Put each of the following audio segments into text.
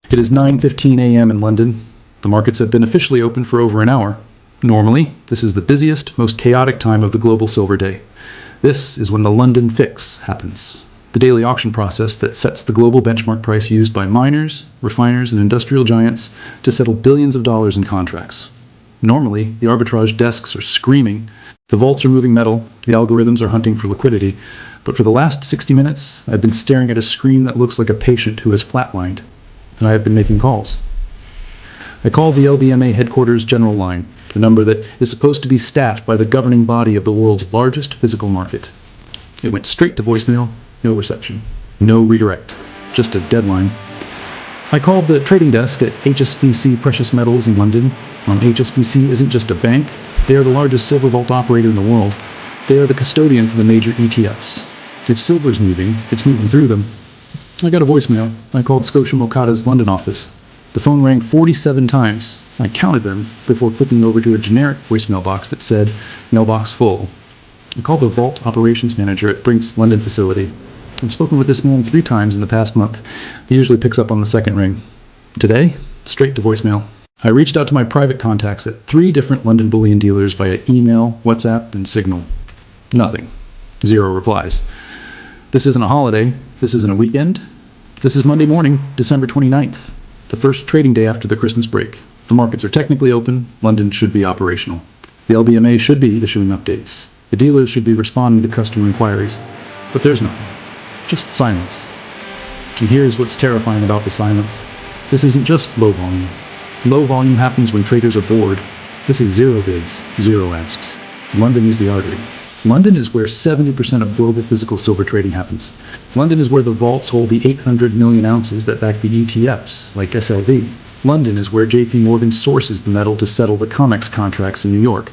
It is 9:15 a.m. in London. The markets have been officially open for over an hour. Normally, this is the busiest, most chaotic time of the global silver day. This is when the London fix happens, the daily auction process that sets the global benchmark price used by miners, refiners, and industrial giants to settle billions of dollars in contracts. Normally, the arbitrage desks are screaming, the vaults are moving metal, the algorithms are hunting for liquidity, but for the last 60 minutes, I've been staring at a screen that looks like a patient who has flatlined, and I have been making calls. I called the LBMA headquarters general line, the number that is supposed to be staffed by the governing body of the world's largest physical market. It went straight to voicemail, no reception, no redirect, just a deadline. I called the trading desk at HSBC Precious Metals in London. HSBC isn't just a bank, they are the largest silver vault operator in the world. They are the custodian for the major ETFs. If silver's moving, it's moving through them. I got a voicemail. I called Scotia Mocatta's London office. The phone rang 47 times. I counted them before flipping over to a generic voicemail box that said, mailbox full. I called the vault operations manager at Brink's London facility. I've spoken with this man 3 times in the past month. He usually picks up on the second ring. Today, straight to voicemail. I reached out to my private contacts at 3 different London bullion dealers via email, WhatsApp, and Signal. Nothing. 0 replies. This isn't a holiday. This isn't a weekend. This is Monday morning, December 29th, the first trading day after the Christmas break. The markets are technically open. London should be operational. The LBMA should be issuing updates. The dealers should be responding to customer inquiries. But there's nothing. Just silence. And here's what's terrifying about the silence. This isn't just low volume. Low volume happens when traders are bored. This is 0 bids, 0 asks. London is the artery. London is where 70% of global physical silver trading happens. London is where the vaults hold the 800 million ounces that back the ETFs, like SLV. London is where JP Morgan sources the metal to settle the COMEX contracts in New York.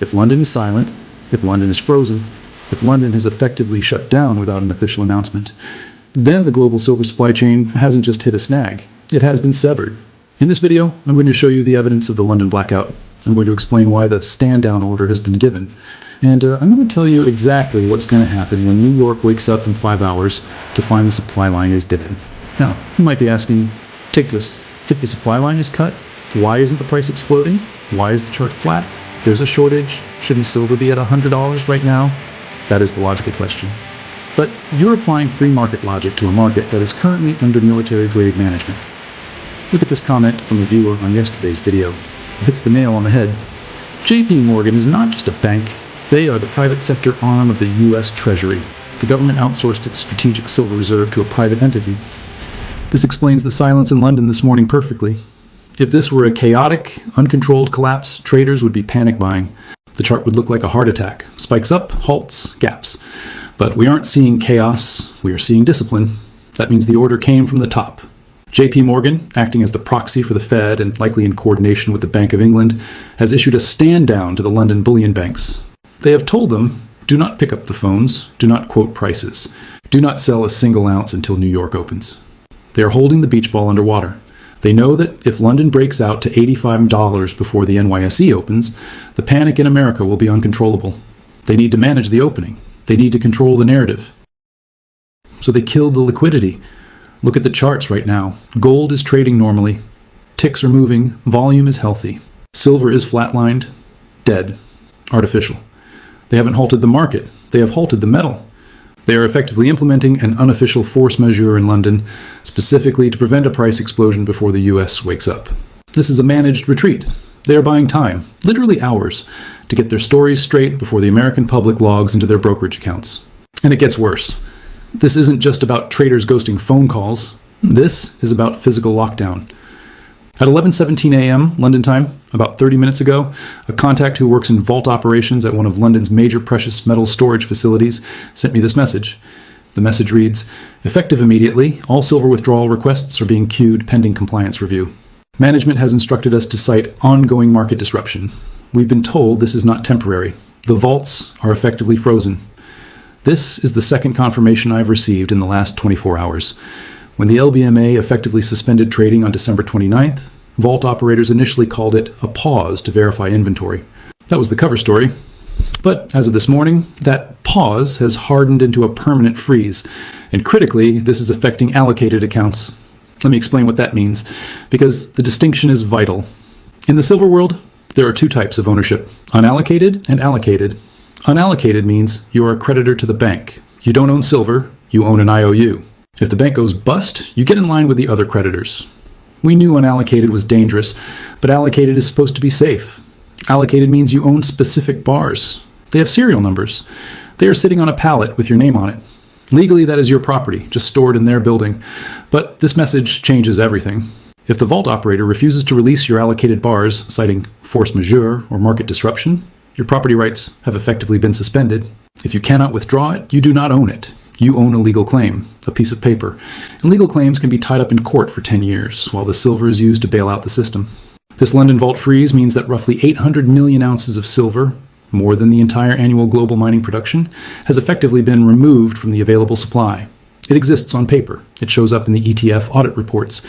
If London is silent, if London is frozen, if London has effectively shut down without an official announcement, then the global silver supply chain hasn't just hit a snag, it has been severed. In this video, I'm going to show you the evidence of the London blackout. I'm going to explain why the stand-down order has been given. And I'm going to tell you exactly what's going to happen when New York wakes up in 5 hours to find the supply line is dead. Now, you might be asking, take this. If the supply line is cut, why isn't the price exploding? Why is the chart flat? There's a shortage. Shouldn't silver be at $100 right now? That is the logical question. But you're applying free market logic to a market that is currently under military-grade management. Look at this comment from the viewer on yesterday's video. It hits the nail on the head. JP Morgan is not just a bank. They are the private sector arm of the U.S. Treasury. The government outsourced its strategic silver reserve to a private entity. This explains the silence in London this morning perfectly. If this were a chaotic, uncontrolled collapse, traders would be panic buying. The chart would look like a heart attack. Spikes up, halts, gaps. But we aren't seeing chaos, we are seeing discipline. That means the order came from the top. JP Morgan, acting as the proxy for the Fed and likely in coordination with the Bank of England, has issued a stand down to the London bullion banks. They have told them, do not pick up the phones, do not quote prices, do not sell a single ounce until New York opens. They are holding the beach ball underwater. They know that if London breaks out to $85 before the NYSE opens, the panic in America will be uncontrollable. They need to manage the opening. They need to control the narrative. So they killed the liquidity. Look at the charts right now. Gold is trading normally. Ticks are moving. Volume is healthy. Silver is flatlined. Dead. Artificial. They haven't halted the market. They have halted the metal. They are effectively implementing an unofficial force majeure in London, specifically to prevent a price explosion before the US wakes up. This is a managed retreat. They are buying time, literally hours, to get their stories straight before the American public logs into their brokerage accounts. And it gets worse. This isn't just about traders ghosting phone calls. This is about physical lockdown. At 11:17 a.m. London time, about 30 minutes ago, a contact who works in vault operations at one of London's major precious metal storage facilities sent me this message. The message reads, effective immediately, all silver withdrawal requests are being queued pending compliance review. Management has instructed us to cite ongoing market disruption. We've been told this is not temporary. The vaults are effectively frozen. This is the second confirmation I've received in the last 24 hours. When the LBMA effectively suspended trading on December 29th, vault operators initially called it a pause to verify inventory. That was the cover story. But as of this morning, that pause has hardened into a permanent freeze. And critically, this is affecting allocated accounts. Let me explain what that means, because the distinction is vital. In the silver world, there are two types of ownership, unallocated and allocated. Unallocated means you are a creditor to the bank. You don't own silver, you own an IOU. If the bank goes bust, you get in line with the other creditors. We knew unallocated was dangerous, but allocated is supposed to be safe. Allocated means you own specific bars. They have serial numbers. They are sitting on a pallet with your name on it. Legally, that is your property, just stored in their building. But this message changes everything. If the vault operator refuses to release your allocated bars, citing force majeure or market disruption, your property rights have effectively been suspended. If you cannot withdraw it, you do not own it. You own a legal claim, a piece of paper. And legal claims can be tied up in court for 10 years, while the silver is used to bail out the system. This London vault freeze means that roughly 800 million ounces of silver, more than the entire annual global mining production, has effectively been removed from the available supply. It exists on paper. It shows up in the ETF audit reports.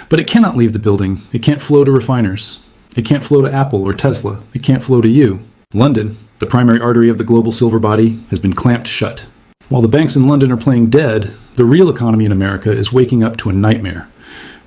But it cannot leave the building. It can't flow to refiners. It can't flow to Apple or Tesla. It can't flow to you. London, the primary artery of the global silver body, has been clamped shut. While the banks in London are playing dead, the real economy in America is waking up to a nightmare.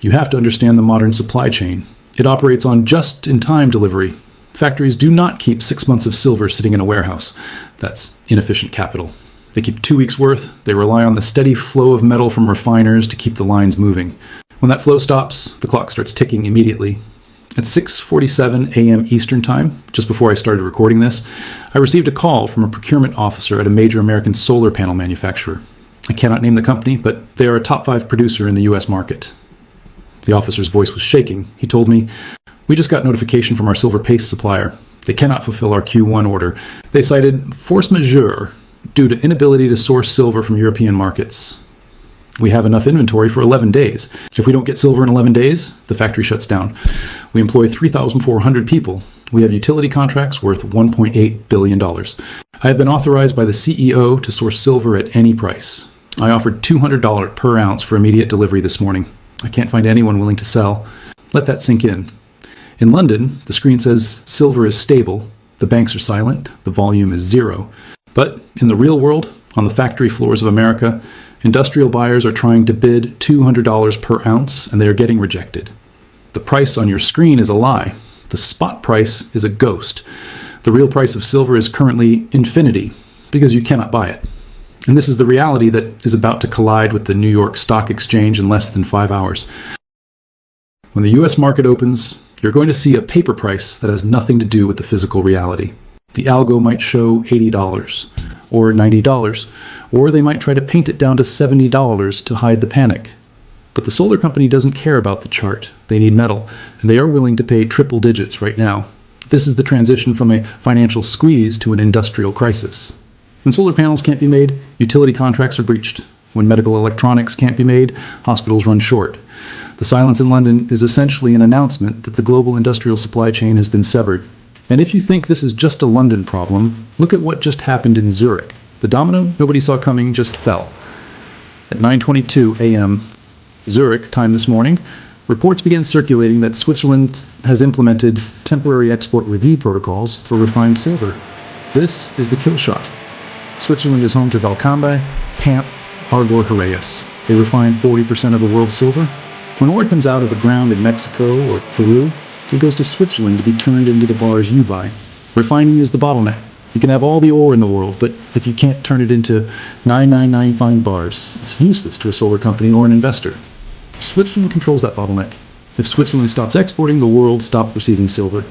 You have to understand the modern supply chain. It operates on just-in-time delivery. Factories do not keep 6 months of silver sitting in a warehouse. That's inefficient capital. They keep 2 weeks' worth. They rely on the steady flow of metal from refiners to keep the lines moving. When that flow stops, the clock starts ticking immediately. At 6:47 a.m. Eastern Time, just before I started recording this, I received a call from a procurement officer at a major American solar panel manufacturer. I cannot name the company, but they are a top 5 producer in the U.S. market. The officer's voice was shaking. He told me, "We just got notification from our silver paste supplier. They cannot fulfill our Q1 order. They cited force majeure due to inability to source silver from European markets. We have enough inventory for 11 days. If we don't get silver in 11 days, the factory shuts down. We employ 3,400 people. We have utility contracts worth $1.8 billion. I have been authorized by the CEO to source silver at any price. I offered $200 per ounce for immediate delivery this morning. I can't find anyone willing to sell. Let that sink in." In London, the screen says silver is stable, the banks are silent, the volume is 0. But in the real world, on the factory floors of America, industrial buyers are trying to bid $200 per ounce, and they are getting rejected. The price on your screen is a lie. The spot price is a ghost. The real price of silver is currently infinity, because you cannot buy it. And this is the reality that is about to collide with the New York Stock Exchange in less than 5 hours. When the US market opens, you're going to see a paper price that has nothing to do with the physical reality. The algo might show $80 or $90, or they might try to paint it down to $70 to hide the panic. But the solar company doesn't care about the chart. They need metal, and they are willing to pay triple digits right now. This is the transition from a financial squeeze to an industrial crisis. When solar panels can't be made, utility contracts are breached. When medical electronics can't be made, hospitals run short. The silence in London is essentially an announcement that the global industrial supply chain has been severed. And if you think this is just a London problem, look at what just happened in Zurich. The domino nobody saw coming just fell. At 9:22 a.m. Zurich time this morning, reports began circulating that Switzerland has implemented temporary export review protocols for refined silver. This is the kill shot. Switzerland is home to Valcambe, Pamp, Argor Heraeus. They refine 40% of the world's silver. When ore comes out of the ground in Mexico or Peru, it goes to Switzerland to be turned into the bars you buy. Refining is the bottleneck. You can have all the ore in the world, but if you can't turn it into 999 fine bars, it's useless to a solar company or an investor. Switzerland controls that bottleneck. If Switzerland stops exporting, the world stops receiving silver.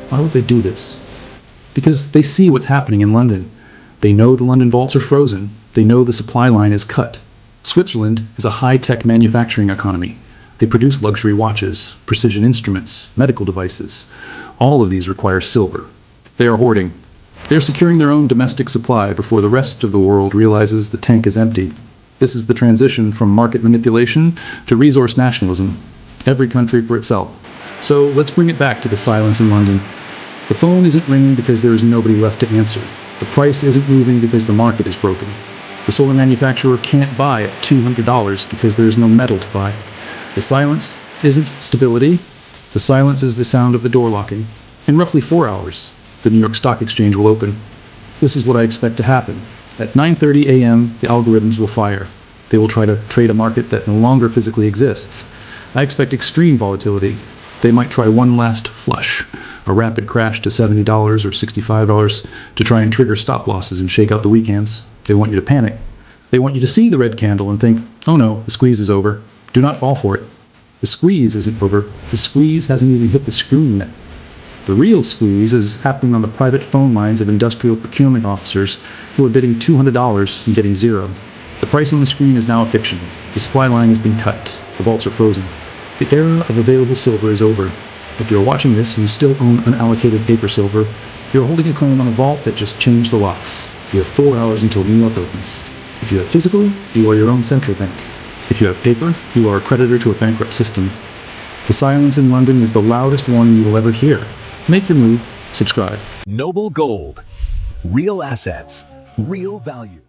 Why would they do this? Because they see what's happening in London. They know the London vaults are frozen. They know the supply line is cut. Switzerland is a high-tech manufacturing economy. They produce luxury watches, precision instruments, medical devices. All of these require silver. They are hoarding. They are securing their own domestic supply before the rest of the world realizes the tank is empty. This is the transition from market manipulation to resource nationalism. Every country for itself. So let's bring it back to the silence in London. The phone isn't ringing because there is nobody left to answer. The price isn't moving because the market is broken. The solar manufacturer can't buy at $200 because there is no metal to buy. The silence isn't stability. The silence is the sound of the door locking. In roughly 4 hours, the New York Stock Exchange will open. This is what I expect to happen. At 9:30 a.m., the algorithms will fire. They will try to trade a market that no longer physically exists. I expect extreme volatility. They might try one last flush, a rapid crash to $70 or $65 to try and trigger stop losses and shake out the weak hands. They want you to panic. They want you to see the red candle and think, oh no, the squeeze is over. Do not fall for it. The squeeze isn't over. The squeeze hasn't even hit the screen yet. The real squeeze is happening on the private phone lines of industrial procurement officers who are bidding $200 and getting zero. The price on the screen is now a fiction. The supply line has been cut. The vaults are frozen. The era of available silver is over. If you're watching this and you still own unallocated paper silver, you're holding a claim on a vault that just changed the locks. You have 4 hours until New York opens. If you have physical, you are your own central bank. If you have paper, you are a creditor to a bankrupt system. The silence in London is the loudest one you will ever hear. Make your move. Subscribe. Noble Gold. Real assets. Real value.